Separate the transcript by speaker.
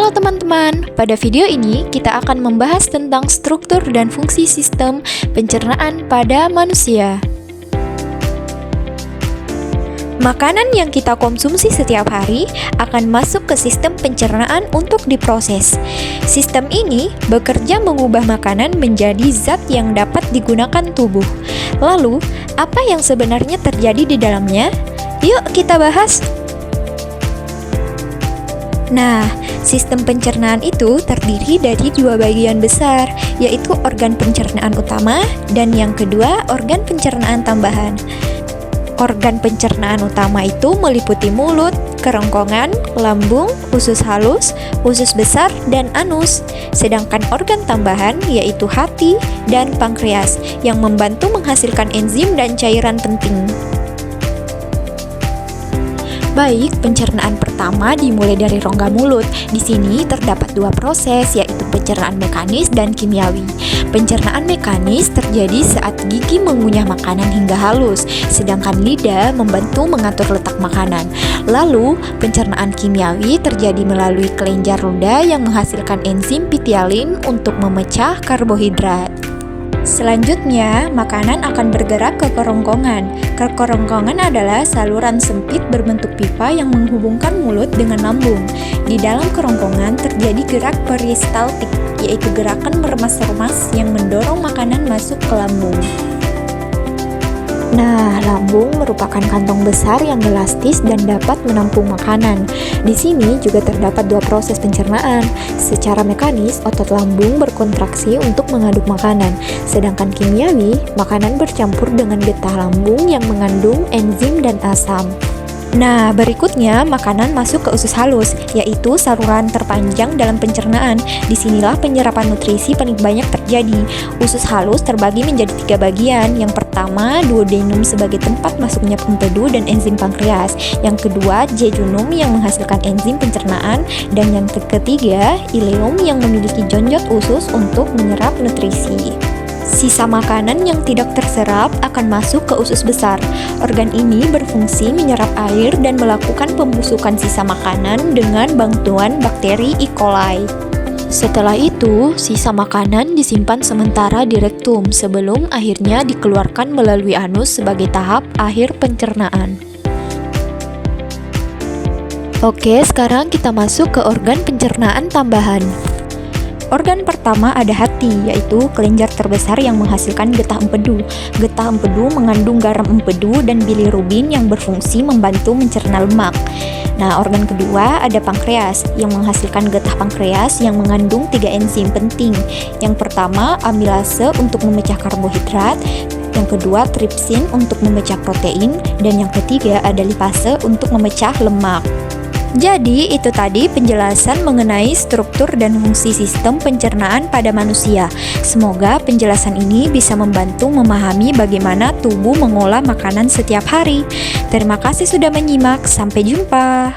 Speaker 1: Halo teman-teman, pada video ini kita akan membahas tentang struktur dan fungsi sistem pencernaan pada manusia. Makanan yang kita konsumsi setiap hari akan masuk ke sistem pencernaan untuk diproses. Sistem ini bekerja mengubah makanan menjadi zat yang dapat digunakan tubuh. Lalu, apa yang sebenarnya terjadi di dalamnya? Yuk kita bahas. Nah, sistem pencernaan itu terdiri dari dua bagian besar, yaitu organ pencernaan utama dan yang kedua organ pencernaan tambahan. Organ pencernaan utama itu meliputi mulut, kerongkongan, lambung, usus halus, usus besar, dan anus. Sedangkan organ tambahan yaitu hati dan pankreas yang membantu menghasilkan enzim dan cairan penting. Baik, pencernaan pertama dimulai dari rongga mulut. Di sini terdapat dua proses, yaitu pencernaan mekanis dan kimiawi. Pencernaan mekanis terjadi saat gigi mengunyah makanan hingga halus, sedangkan lidah membantu mengatur letak makanan. Lalu, pencernaan kimiawi terjadi melalui kelenjar ludah yang menghasilkan enzim pitialin untuk memecah karbohidrat. Selanjutnya, makanan akan bergerak ke kerongkongan. Kerongkongan adalah saluran sempit berbentuk pipa yang menghubungkan mulut dengan lambung. Di dalam kerongkongan terjadi gerak peristaltik, yaitu gerakan meremas-remas yang mendorong makanan masuk ke lambung. Nah, lambung merupakan kantong besar yang elastis dan dapat menampung makanan. Di sini juga terdapat dua proses pencernaan. Secara mekanis, otot lambung berkontraksi untuk mengaduk makanan. Sedangkan kimiawi, makanan bercampur dengan getah lambung yang mengandung enzim dan asam. Nah, berikutnya makanan masuk ke usus halus, yaitu saluran terpanjang dalam pencernaan. Disinilah penyerapan nutrisi paling banyak terjadi. Usus halus terbagi menjadi tiga bagian. Yang pertama, duodenum sebagai tempat masuknya empedu dan enzim pankreas. Yang kedua, jejunum yang menghasilkan enzim pencernaan. Dan yang ketiga, ileum yang memiliki jonjot usus untuk menyerap nutrisi. Sisa makanan yang tidak terserap akan masuk ke usus besar. Organ ini berfungsi menyerap air dan melakukan pembusukan sisa makanan dengan bantuan bakteri E. coli. Setelah itu, sisa makanan disimpan sementara di rektum sebelum akhirnya dikeluarkan melalui anus sebagai tahap akhir pencernaan. Oke, sekarang kita masuk ke organ pencernaan tambahan. Organ pertama ada hati, yaitu kelenjar terbesar yang menghasilkan getah empedu. Getah empedu mengandung garam empedu dan bilirubin yang berfungsi membantu mencerna lemak. Nah, organ kedua ada pankreas yang menghasilkan getah pankreas yang mengandung 3 enzim penting. Yang pertama, amilase untuk memecah karbohidrat, yang kedua tripsin untuk memecah protein, dan yang ketiga ada lipase untuk memecah lemak. Jadi, itu tadi penjelasan mengenai struktur dan fungsi sistem pencernaan pada manusia. Semoga penjelasan ini bisa membantu memahami bagaimana tubuh mengolah makanan setiap hari. Terima kasih sudah menyimak, sampai jumpa.